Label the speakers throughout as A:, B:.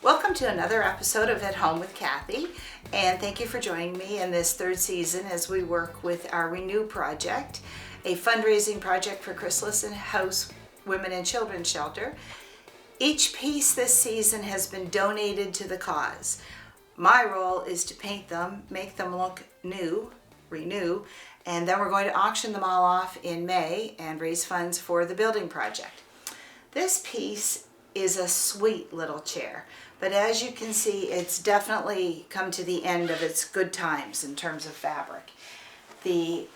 A: Welcome to another episode of At Home with Cathy, and thank you for joining me in this third season as we work with our Renew project, a fundraising project for Chrysalis and House Women and Children's Shelter. Each piece this season has been donated to the cause. My role is to paint them, make them look new, renew, and then we're going to auction them all off in May and raise funds for the building project. This piece is a sweet little chair, but as you can see, it's definitely come to the end of its good times in terms of fabric. The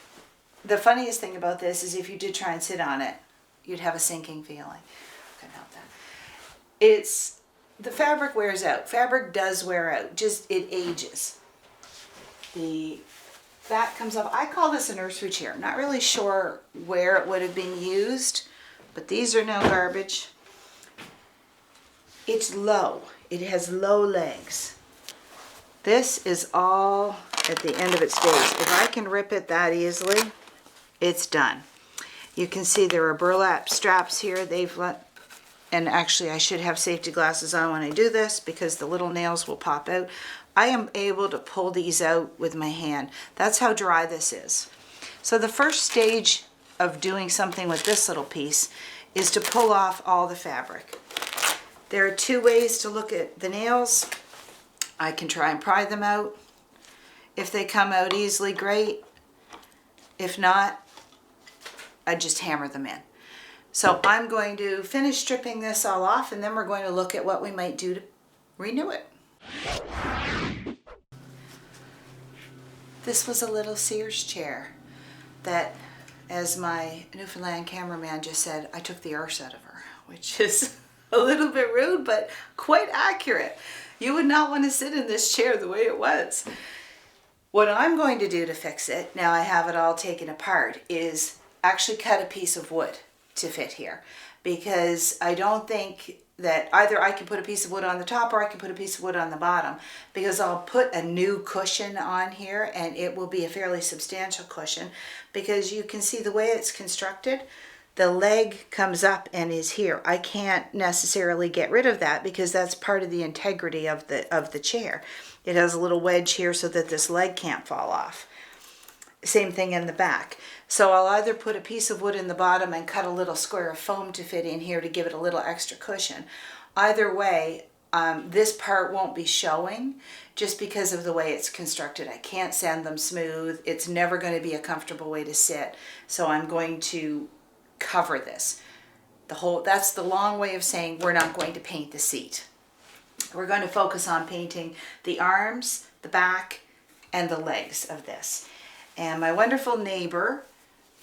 A: funniest thing about this is if you did try and sit on it, you'd have a sinking feeling. Couldn't help that. The fabric wears out. Fabric does wear out, just it ages. The back comes up. I call this a nursery chair. Not really sure where it would have been used, but these are no garbage. It's low. It has low legs. This is all at the end of its days. If I can rip it that easily, it's done. You can see there are burlap straps here. And actually I should have safety glasses on when I do this because the little nails will pop out. I am able to pull these out with my hand. That's how dry this is. So the first stage of doing something with this little piece is to pull off all the fabric. There are two ways to look at the nails. I can try and pry them out. If they come out easily, great. If not, I just hammer them in. So I'm going to finish stripping this all off, and then we're going to look at what we might do to renew it. This was a little Sears chair that, as my Newfoundland cameraman just said, I took the arse out of her, which is a little bit rude, but quite accurate. You would not want to sit in this chair the way it was. What I'm going to do to fix it, now I have it all taken apart, is actually cut a piece of wood to fit here, because I don't think that either I can put a piece of wood on the top or I can put a piece of wood on the bottom, because I'll put a new cushion on here and it will be a fairly substantial cushion, because you can see the way it's constructed, the leg comes up and is here. I can't necessarily get rid of that because that's part of the integrity of the chair. It has a little wedge here so that this leg can't fall off. Same thing in the back. So I'll either put a piece of wood in the bottom and cut a little square of foam to fit in here to give it a little extra cushion. Either way, this part won't be showing just because of the way it's constructed. I can't sand them smooth. It's never going to be a comfortable way to sit. So I'm going to cover this. That's the long way of saying we're not going to paint the seat. We're going to focus on painting the arms, the back, and the legs of this. And my wonderful neighbor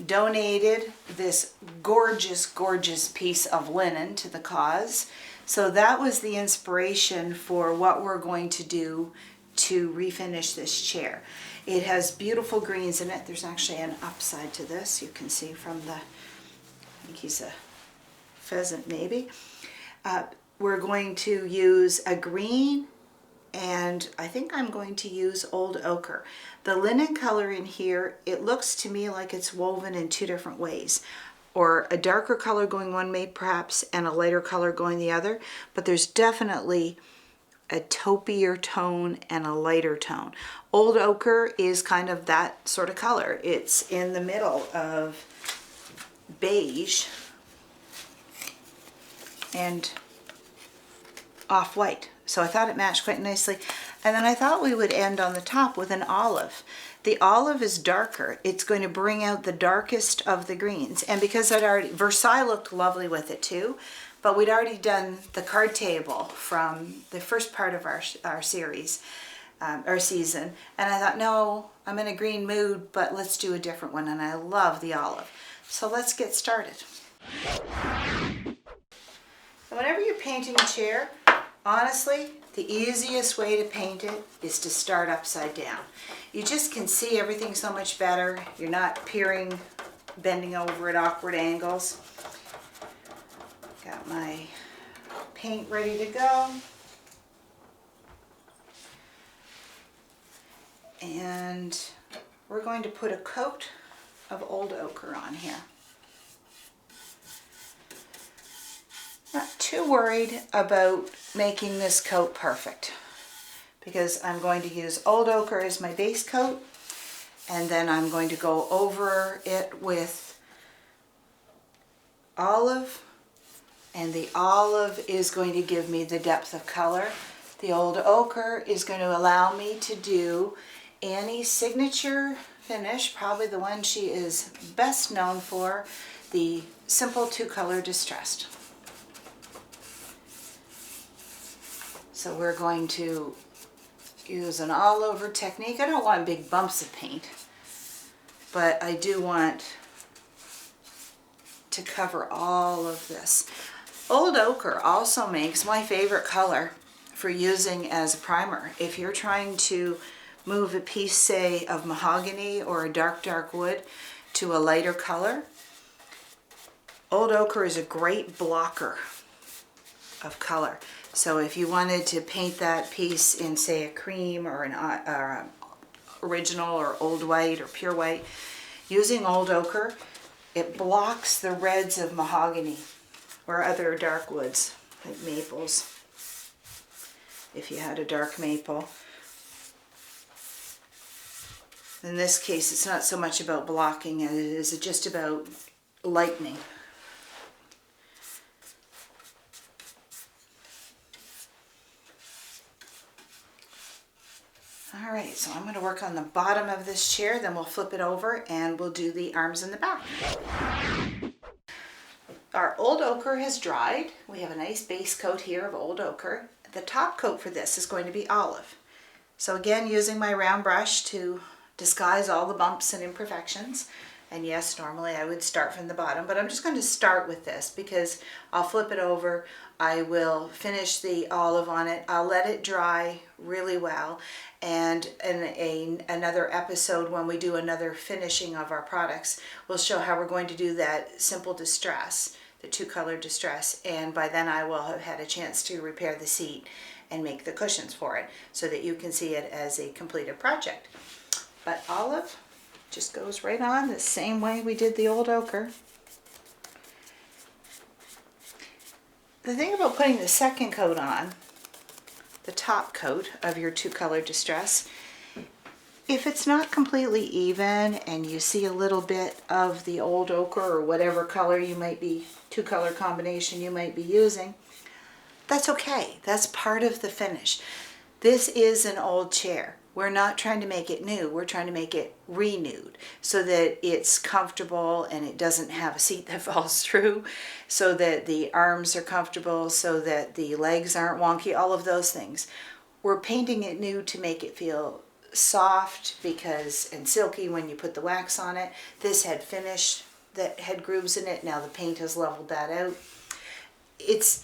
A: donated this gorgeous, gorgeous piece of linen to the cause. So that was the inspiration for what we're going to do to refinish this chair. It has beautiful greens in it. There's actually an upside to this. You can see from I think he's a pheasant maybe. We're going to use a green, and I think I'm going to use old ochre. The linen color in here, it looks to me like it's woven in two different ways, or a darker color going one way perhaps and a lighter color going the other, but there's definitely a taupier tone and a lighter tone. Old ochre is kind of that sort of color. It's in the middle of beige and off-white. So I thought it matched quite nicely. And then I thought we would end on the top with an olive. The olive is darker. It's going to bring out the darkest of the greens. And because Versailles looked lovely with it too, but we'd already done the card table from the first part of our series, our season. And I thought, no, I'm in a green mood, but let's do a different one. And I love the olive. So let's get started. And whenever you're painting a chair, honestly, the easiest way to paint it is to start upside down. You just can see everything so much better. You're not bending over at awkward angles. Got my paint ready to go. And we're going to put a coat of old ochre on here. Not too worried about making this coat perfect because I'm going to use old ochre as my base coat, and then I'm going to go over it with olive, and the olive is going to give me the depth of color. The old ochre is going to allow me to do Annie's signature finish, probably the one she is best known for, the simple two-color distressed. So we're going to use an all-over technique. I don't want big bumps of paint, but I do want to cover all of this. Old ochre also makes my favorite color for using as a primer. If you're trying to move a piece, say, of mahogany or a dark wood to a lighter color, old ochre is a great blocker of color. So if you wanted to paint that piece in, say, a cream or an original or old white or pure white, using old ochre, it blocks the reds of mahogany or other dark woods, like maples, if you had a dark maple. In this case, it's not so much about blocking as it is just about lightening. All right, so I'm going to work on the bottom of this chair, then we'll flip it over and we'll do the arms and the back. Our old ochre has dried. We have a nice base coat here of old ochre. The top coat for this is going to be olive. So again, using my round brush to disguise all the bumps and imperfections. And yes, normally I would start from the bottom, but I'm just going to start with this because I'll flip it over. I will finish the olive on it. I'll let it dry really well. And in another episode, when we do another finishing of our products, we'll show how we're going to do that simple distress, the two-color distress. And by then I will have had a chance to repair the seat and make the cushions for it so that you can see it as a completed project. But olive just goes right on the same way we did the old ochre. The thing about putting the second coat on, the top coat of your two-color distress, if it's not completely even and you see a little bit of the old ochre or whatever color you might be, two-color combination you might be using, that's okay. That's part of the finish. This is an old chair. We're not trying to make it new. We're trying to make it renewed so that it's comfortable and it doesn't have a seat that falls through, so that the arms are comfortable, so that the legs aren't wonky, all of those things. We're painting it new to make it feel soft and silky when you put the wax on it. This had finish that had grooves in it. Now the paint has leveled that out.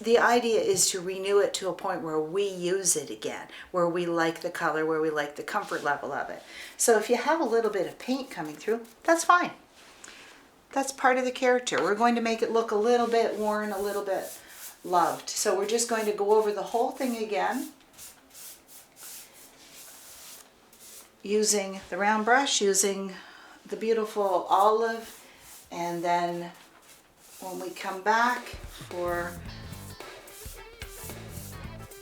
A: The idea is to renew it to a point where we use it again, where we like the color, where we like the comfort level of it. So if you have a little bit of paint coming through, that's fine. That's part of the character. We're going to make it look a little bit worn, a little bit loved. So we're just going to go over the whole thing again using the round brush, using the beautiful olive, and then when we come back for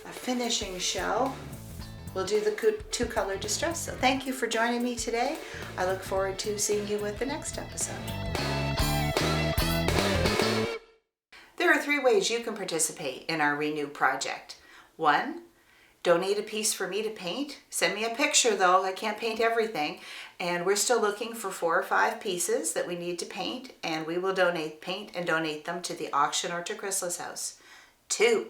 A: a finishing show, we'll do the two-color distress. So thank you for joining me today. I look forward to seeing you with the next episode. There are 3 ways you can participate in our Renew project. 1, donate a piece for me to paint. Send me a picture though, I can't paint everything. And we're still looking for 4 or 5 pieces that we need to paint, and we will paint and donate them to the auction or to Chrysalis House. 2,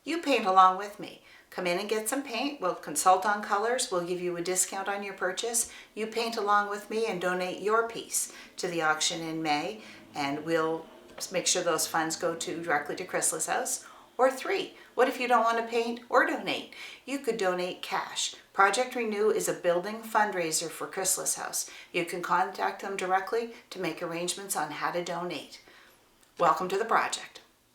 A: you paint along with me. Come in and get some paint. We'll consult on colors. We'll give you a discount on your purchase. You paint along with me and donate your piece to the auction in May, and we'll make sure those funds go directly to Chrysalis House. Or 3, what if you don't want to paint or donate? You could donate cash. Project Renew is a building fundraiser for Chrysalis House. You can contact them directly to make arrangements on how to donate. Welcome to the project.